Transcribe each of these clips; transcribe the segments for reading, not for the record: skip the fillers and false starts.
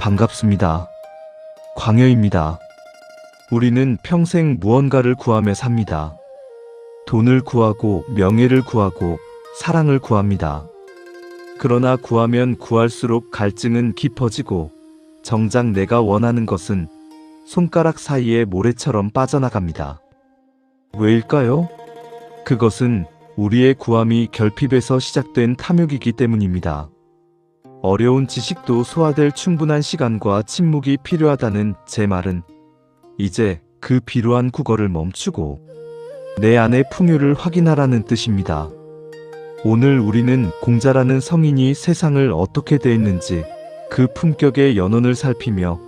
반갑습니다. 광여입니다. 우리는 평생 무언가를 구하며 삽니다. 돈을 구하고 명예를 구하고 사랑을 구합니다. 그러나 구하면 구할수록 갈증은 깊어지고 정작 내가 원하는 것은 손가락 사이에 모래처럼 빠져나갑니다. 왜일까요? 그것은 우리의 구함이 결핍에서 시작된 탐욕이기 때문입니다. 어려운 지식도 소화될 충분한 시간과 침묵이 필요하다는 제 말은 이제 그 비루한 국어를 멈추고 내 안의 풍요를 확인하라는 뜻입니다. 오늘 우리는 공자라는 성인이 세상을 어떻게 대했는지 그 품격의 연원을 살피며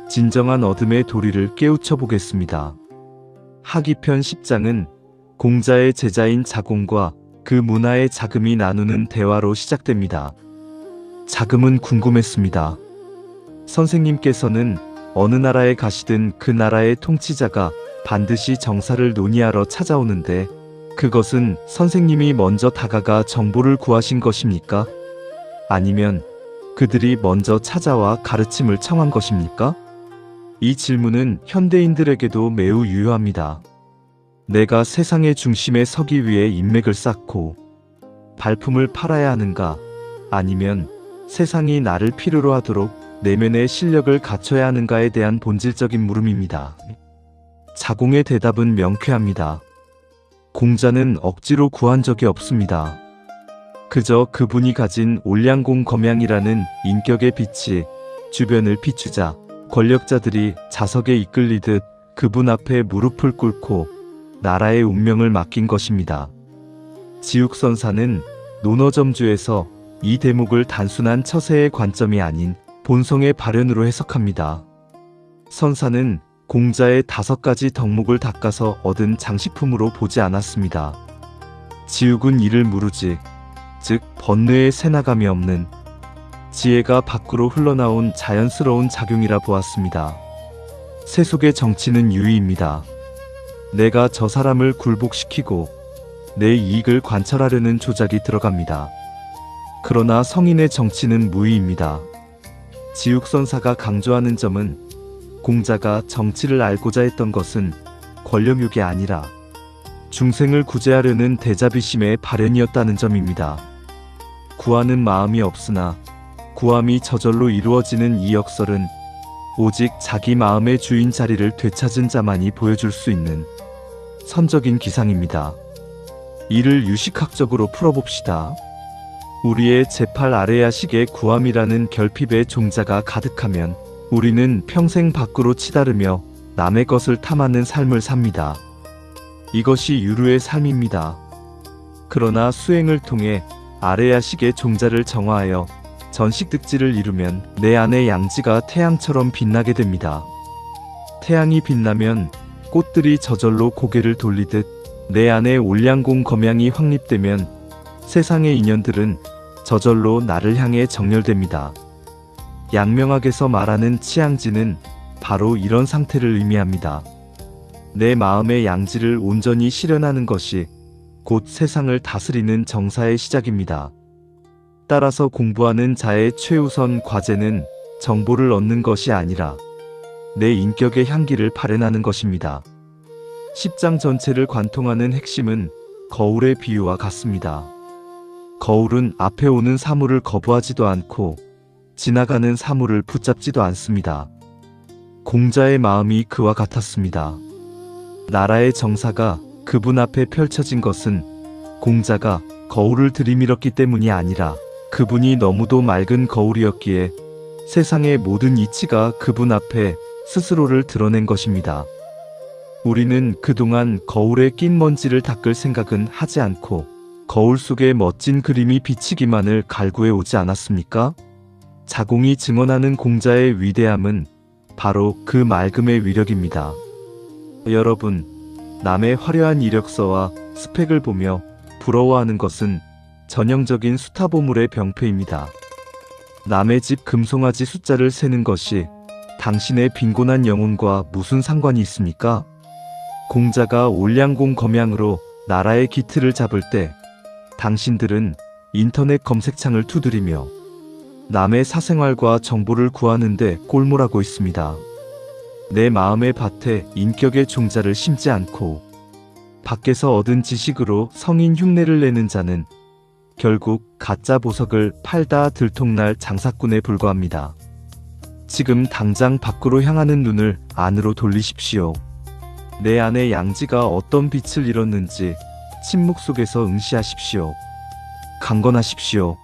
진정한 어둠의 도리를 깨우쳐 보겠습니다. 하기편 10장은 공자의 제자인 자공과 그 문화의 자금이 나누는 대화로 시작됩니다. 자금은 궁금했습니다. 선생님께서는 어느 나라에 가시든 그 나라의 통치자가 반드시 정사를 논의하러 찾아오는데 그것은 선생님이 먼저 다가가 정보를 구하신 것입니까? 아니면 그들이 먼저 찾아와 가르침을 청한 것입니까? 이 질문은 현대인들에게도 매우 유효합니다. 내가 세상의 중심에 서기 위해 인맥을 쌓고 발품을 팔아야 하는가? 아니면 세상이 나를 필요로 하도록 내면의 실력을 갖춰야 하는가에 대한 본질적인 물음입니다. 자공의 대답은 명쾌합니다. 공자는 억지로 구한 적이 없습니다. 그저 그분이 가진 올량공검양이라는 인격의 빛이 주변을 비추자 권력자들이 자석에 이끌리듯 그분 앞에 무릎을 꿇고 나라의 운명을 맡긴 것입니다. 지육선사는 논어점주에서 이 대목을 단순한 처세의 관점이 아닌 본성의 발현으로 해석합니다. 선사는 공자의 5가지 덕목을 닦아서 얻은 장식품으로 보지 않았습니다. 지육은 이를 무르지, 즉 번뇌의 새나감이 없는 지혜가 밖으로 흘러나온 자연스러운 작용이라 보았습니다. 세속의 정치는 유의입니다. 내가 저 사람을 굴복시키고 내 이익을 관철하려는 조작이 들어갑니다. 그러나 성인의 정치는 무의입니다. 지육선사가 강조하는 점은 공자가 정치를 알고자 했던 것은 권력욕이 아니라 중생을 구제하려는 대자비심의 발현이었다는 점입니다. 구하는 마음이 없으나 구함이 저절로 이루어지는 이 역설은 오직 자기 마음의 주인 자리를 되찾은 자만이 보여줄 수 있는 선적인 기상입니다. 이를 유식학적으로 풀어봅시다. 우리의 제8 아레야식의 구함이라는 결핍의 종자가 가득하면 우리는 평생 밖으로 치다르며 남의 것을 탐하는 삶을 삽니다. 이것이 유루의 삶입니다. 그러나 수행을 통해 아레야식의 종자를 정화하여 전식득지를 이루면 내 안의 양지가 태양처럼 빛나게 됩니다. 태양이 빛나면 꽃들이 저절로 고개를 돌리듯 내 안에 올량공검양이 확립되면 세상의 인연들은 저절로 나를 향해 정렬됩니다. 양명학에서 말하는 치양지는 바로 이런 상태를 의미합니다. 내 마음의 양지를 온전히 실현하는 것이 곧 세상을 다스리는 정사의 시작입니다. 따라서 공부하는 자의 최우선 과제는 정보를 얻는 것이 아니라 내 인격의 향기를 발현하는 것입니다. 10장 전체를 관통하는 핵심은 거울의 비유와 같습니다. 거울은 앞에 오는 사물을 거부하지도 않고 지나가는 사물을 붙잡지도 않습니다. 공자의 마음이 그와 같았습니다. 나라의 정사가 그분 앞에 펼쳐진 것은 공자가 거울을 들이밀었기 때문이 아니라 그분이 너무도 맑은 거울이었기에 세상의 모든 이치가 그분 앞에 스스로를 드러낸 것입니다. 우리는 그동안 거울에 낀 먼지를 닦을 생각은 하지 않고 거울 속에 멋진 그림이 비치기만을 갈구해 오지 않았습니까? 자공이 증언하는 공자의 위대함은 바로 그 맑음의 위력입니다. 여러분, 남의 화려한 이력서와 스펙을 보며 부러워하는 것은 전형적인 수타보물의 병폐입니다. 남의 집 금송아지 숫자를 세는 것이 당신의 빈곤한 영혼과 무슨 상관이 있습니까? 공자가 올량공검양으로 나라의 기틀을 잡을 때 당신들은 인터넷 검색창을 두드리며 남의 사생활과 정보를 구하는데 골몰하고 있습니다. 내 마음의 밭에 인격의 종자를 심지 않고 밖에서 얻은 지식으로 성인 흉내를 내는 자는 결국 가짜 보석을 팔다 들통날 장사꾼에 불과합니다. 지금 당장 밖으로 향하는 눈을 안으로 돌리십시오. 내 안의 양지가 어떤 빛을 잃었는지 침묵 속에서 응시하십시오. 강건하십시오.